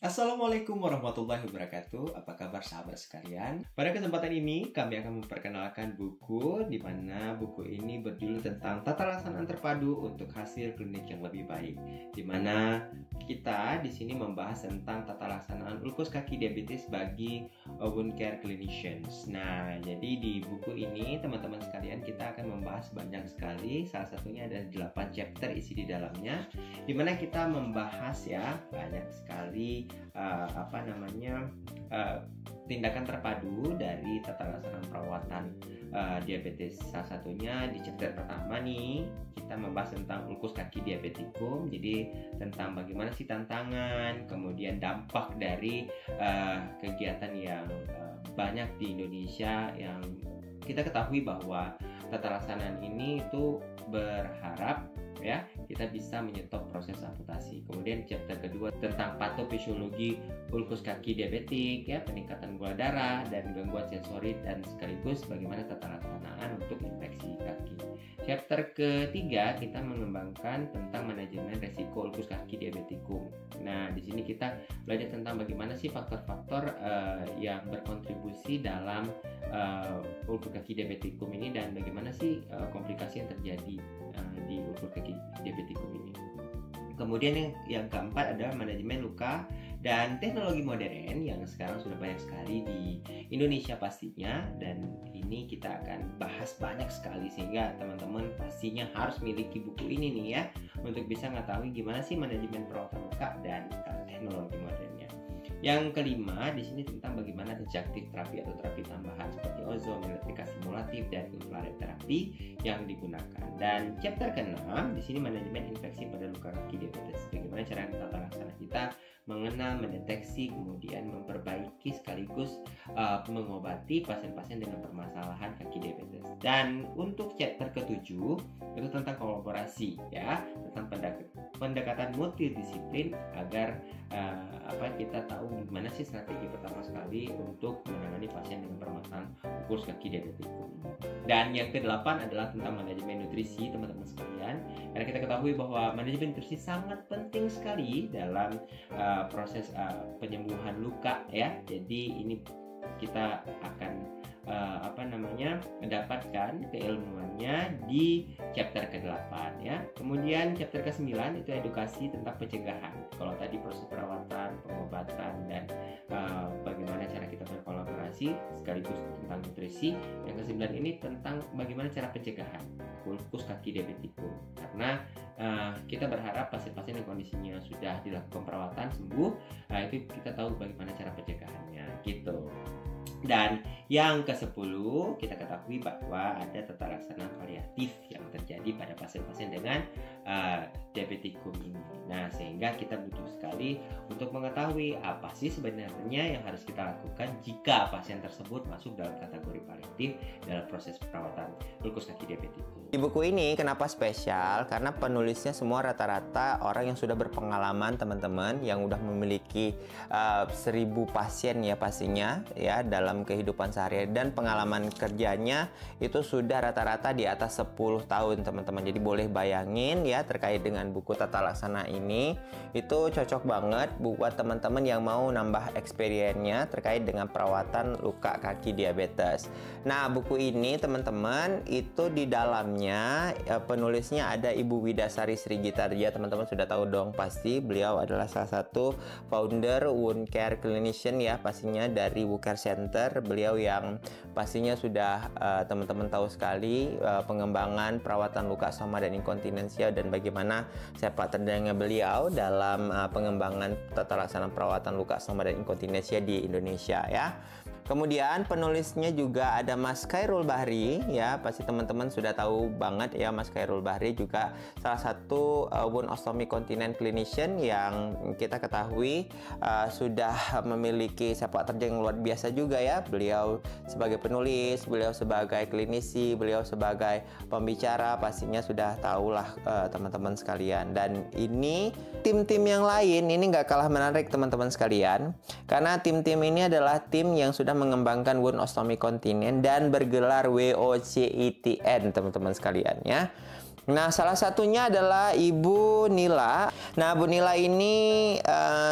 Assalamualaikum warahmatullahi wabarakatuh. Apa kabar sahabat sekalian? Pada kesempatan ini kami akan memperkenalkan buku di mana buku ini berjudul tentang tata laksanaan terpadu untuk hasil klinik yang lebih baik. Di mana kita di sini membahas tentang tata laksanaan ulkus kaki diabetes bagi wound care clinicians. Nah, jadi di buku ini teman-teman sekalian kita akan membahas banyak sekali. Salah satunya ada 8 chapter isi di dalamnya, di mana kita membahas ya banyak sekali tindakan terpadu dari tata laksanaan perawatan diabetes. Salah satunya di chapter pertama nih kita membahas tentang ulkus kaki diabetikum. Jadi tentang bagaimana sih tantangan, kemudian dampak dari kegiatan yang banyak di Indonesia yang kita ketahui bahwa tata laksanaan ini itu berharap ya kita bisa menyetop proses amputasi. Kemudian chapter kedua tentang patofisiologi ulkus kaki diabetik ya, peningkatan gula darah dan gangguan sensori dan sekaligus bagaimana tata laksanaan untuk infeksi kaki. Chapter ketiga kita mengembangkan tentang manajemen resiko ulkus kaki diabetikum. Nah, di sini kita belajar tentang bagaimana sih faktor-faktor yang berkontribusi dalam ulkus kaki diabetikum ini dan bagaimana sih komplikasi yang terjadi di ulkus kaki diabetikum ini. Kemudian yang keempat adalah manajemen luka dan teknologi modern yang sekarang sudah banyak sekali di Indonesia pastinya, dan ini kita akan bahas banyak sekali sehingga teman-teman pastinya harus miliki buku ini nih ya untuk bisa mengetahui gimana sih manajemen perawatan luka dan teknologi modernnya. Yang kelima di sini tentang bagaimana adjunctive terapi atau terapi tambahan seperti ozon, elektrika simulatif dan infrared terapi yang digunakan. Dan chapter ke-6 di sini manajemen infeksi pada luka kaki diabetes. Bagaimana cara tata laksana kita mengenal, mendeteksi, kemudian memperbaiki sekaligus mengobati pasien-pasien dengan permasalahan kaki diabetes. Dan untuk chapter ke-7 itu tentang kolaborasi ya, tentang pendekatan multidisiplin agar kita tahu gimana sih strategi pertama sekali untuk menangani pasien dengan permasalahan ulkus kaki diabetikum. Dan yang ke-8 adalah tentang manajemen nutrisi teman-teman sekalian, karena kita ketahui bahwa manajemen nutrisi sangat penting sekali dalam proses penyembuhan luka ya. Jadi ini kita akan mendapatkan keilmuannya di chapter ke-8 ya. Kemudian chapter ke-9 itu edukasi tentang pencegahan. Kalau tadi proses perawatan, pengobatan dan bagaimana cara kita berkolaborasi sekaligus tentang nutrisi, yang ke-9 ini tentang bagaimana cara pencegahan ulkus kaki diabetikum. Karena kita berharap pasien-pasien yang kondisinya sudah dilakukan perawatan sembuh, itu kita tahu bagaimana cara pencegahannya gitu. Dan yang ke-10 kita ketahui bahwa ada tata laksana paliatif yang terjadi pada pasien-pasien dengan diabetikum ini. Nah, sehingga kita butuh sekali untuk mengetahui apa sih sebenarnya yang harus kita lakukan jika pasien tersebut masuk dalam kategori paliatif dalam proses perawatan ulkus kaki diabetikum. Di buku ini kenapa spesial? Karena penulisnya semua rata-rata orang yang sudah berpengalaman, teman-teman, yang udah memiliki 1000 pasien ya pastinya ya dalam kehidupan sehari-hari, dan pengalaman kerjanya itu sudah rata-rata di atas 10 tahun teman-teman. Jadi boleh bayangin ya terkait dengan buku tata laksana ini, itu cocok banget buat teman-teman yang mau nambah experience-nya terkait dengan perawatan luka kaki diabetes. Nah, buku ini teman-teman itu di dalamnya penulisnya ada Ibu Widasari Srigitarja. Teman-teman sudah tahu dong pasti, beliau adalah salah satu founder wound care clinician ya pastinya dari Wound Care Center. Beliau yang pastinya sudah teman-teman tahu sekali pengembangan perawatan luka stoma dan inkontinensia dan bagaimana sepak terjangnya beliau dalam pengembangan tata laksana perawatan luka stoma dan inkontinensia di Indonesia ya. Kemudian penulisnya juga ada Mas Khairul Bahri ya, pasti teman-teman sudah tahu banget ya. Mas Khairul Bahri juga salah satu wound ostomy continent clinician yang kita ketahui sudah memiliki sepak terjang yang luar biasa juga ya. Beliau sebagai penulis, beliau sebagai klinisi, beliau sebagai pembicara, pastinya sudah tahulah teman-teman sekalian. Dan ini tim-tim yang lain ini nggak kalah menarik teman-teman sekalian, karena tim-tim ini adalah tim yang sudah mengembangkan wound ostomy continent dan bergelar WOCITN teman-teman sekalian ya. Nah, salah satunya adalah Ibu Nila. Nah, Bu Nila ini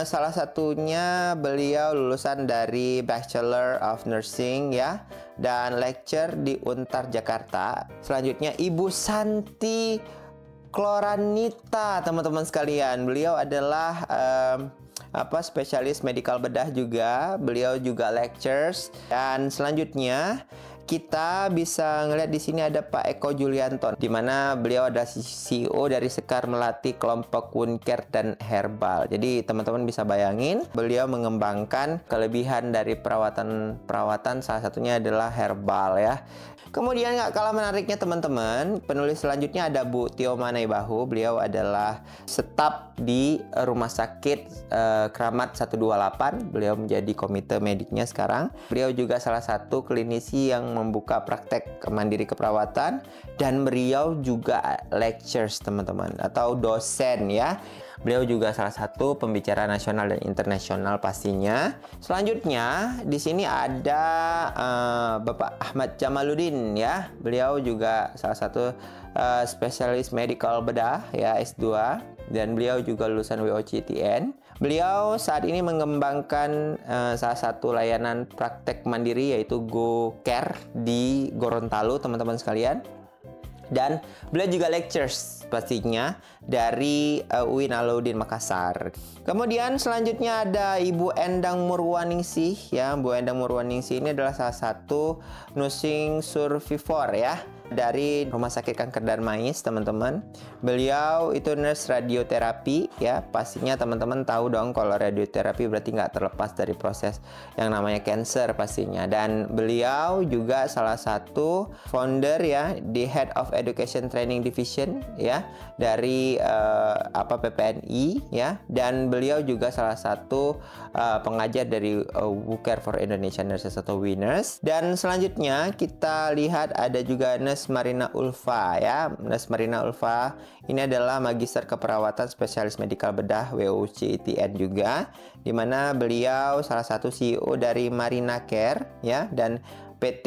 salah satunya beliau lulusan dari Bachelor of Nursing ya, dan lecture di Untar Jakarta. Selanjutnya Ibu Santi Kloranita, teman-teman sekalian. Beliau adalah spesialis medical bedah juga. Beliau juga lectures. Dan selanjutnya kita bisa ngelihat di sini ada Pak Eko Julianto, di mana beliau ada CEO dari Sekar Melati Kelompok Wound Care dan Herbal. Jadi teman-teman bisa bayangin, beliau mengembangkan kelebihan dari perawatan salah satunya adalah herbal ya. Kemudian nggak kalah menariknya teman-teman, penulis selanjutnya ada Bu Tio Manaibahu. Beliau adalah staf di Rumah Sakit Kramat 128. Beliau menjadi komite mediknya sekarang. Beliau juga salah satu klinisi yang membuka praktek mandiri keperawatan, dan beliau juga lectures teman-teman, atau dosen ya. Beliau juga salah satu pembicara nasional dan internasional pastinya. Selanjutnya di sini ada Bapak Ahmad Jamaluddin ya. Beliau juga salah satu spesialis medical bedah ya, S2, dan beliau juga lulusan WOCTN. Beliau saat ini mengembangkan salah satu layanan praktek mandiri yaitu Go Care di Gorontalo, teman-teman sekalian. Dan beliau juga lectures pastinya dari UIN Alauddin Makassar. Kemudian selanjutnya ada Ibu Endang Murwaningsih ya. Bu Endang Murwaningsih ini adalah salah satu nursing survivor ya dari Rumah Sakit Kanker Darmais, teman-teman. Beliau itu nurse radioterapi ya. Pastinya teman-teman tahu dong kalau radioterapi berarti nggak terlepas dari proses yang namanya cancer pastinya. Dan beliau juga salah satu founder ya di Head of Education Training Division ya dari PPNI ya. Dan beliau juga salah satu pengajar dari We Care for Indonesian Nurses atau WINNERS. Dan selanjutnya kita lihat ada juga Nurse Marina Ulfa ya. Nurse Marina Ulfa ini adalah magister keperawatan spesialis medikal bedah WOCTN juga, di mana beliau salah satu CEO dari Marina Care ya, dan PT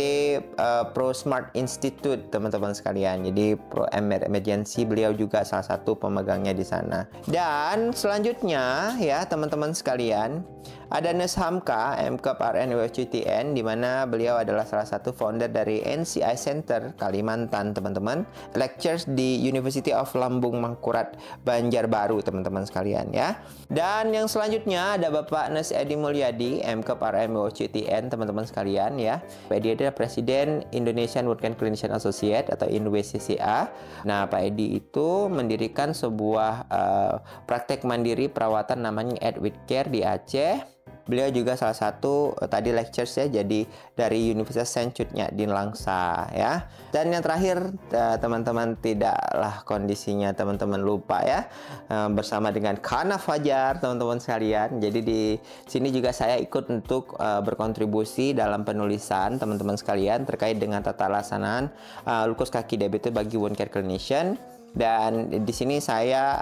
Pro Smart Institute, teman-teman sekalian. Jadi Pro Emergency beliau juga salah satu pemegangnya di sana. Dan selanjutnya ya teman-teman sekalian, ada Nurse Hamka, MKEP RN WOCTN, di mana beliau adalah salah satu founder dari NCI Center Kalimantan, teman-teman. Lectures di University of Lambung Mangkurat Banjarbaru, teman-teman sekalian ya. Dan yang selanjutnya ada Bapak Nurse Edi Mulyadi, MKEP RN WOCTN, teman-teman sekalian ya. Dia adalah Presiden Indonesian Wound Care Clinician Associate atau INWCCA. Nah, Pak Edi itu mendirikan sebuah praktek mandiri perawatan namanya Edwid Care di Aceh. Beliau juga salah satu tadi lectures ya, jadi dari Universitas Saint Din Langsa ya. Dan yang terakhir teman-teman, tidaklah kondisinya teman-teman lupa ya, bersama dengan Kana Fajar, teman-teman sekalian. Jadi di sini juga saya ikut untuk berkontribusi dalam penulisan teman-teman sekalian terkait dengan tata laksanaan lupus kaki diabetes bagi wound care clinician. Dan di sini saya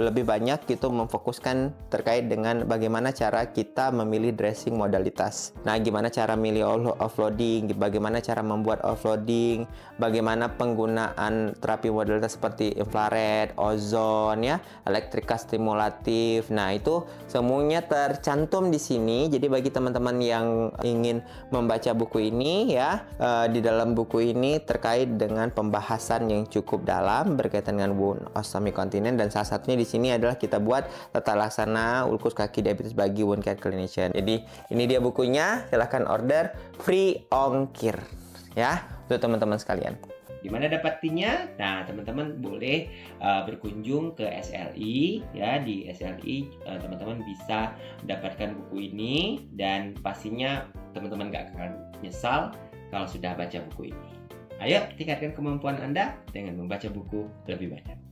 lebih banyak gitu memfokuskan terkait dengan bagaimana cara kita memilih dressing modalitas. Nah, gimana cara milih offloading, bagaimana cara membuat offloading, bagaimana penggunaan terapi modalitas seperti infrared, ozon ya, elektrika stimulatif. Nah, itu semuanya tercantum di sini. Jadi bagi teman-teman yang ingin membaca buku ini ya, di dalam buku ini terkait dengan pembahasan yang cukup dalam berkaitan dengan wound ostomy continent, dan salah satunya di sini adalah kita buat tata laksana ulkus kaki diabetes bagi wound care clinician. Jadi ini dia bukunya, silahkan order, free ongkir ya untuk teman-teman sekalian. Di mana dapatinya? Nah, teman-teman boleh berkunjung ke SLI ya. Di SLI teman-teman bisa mendapatkan buku ini, dan pastinya teman-teman gak akan nyesal kalau sudah baca buku ini. Ayo, tingkatkan kemampuan Anda dengan membaca buku lebih banyak.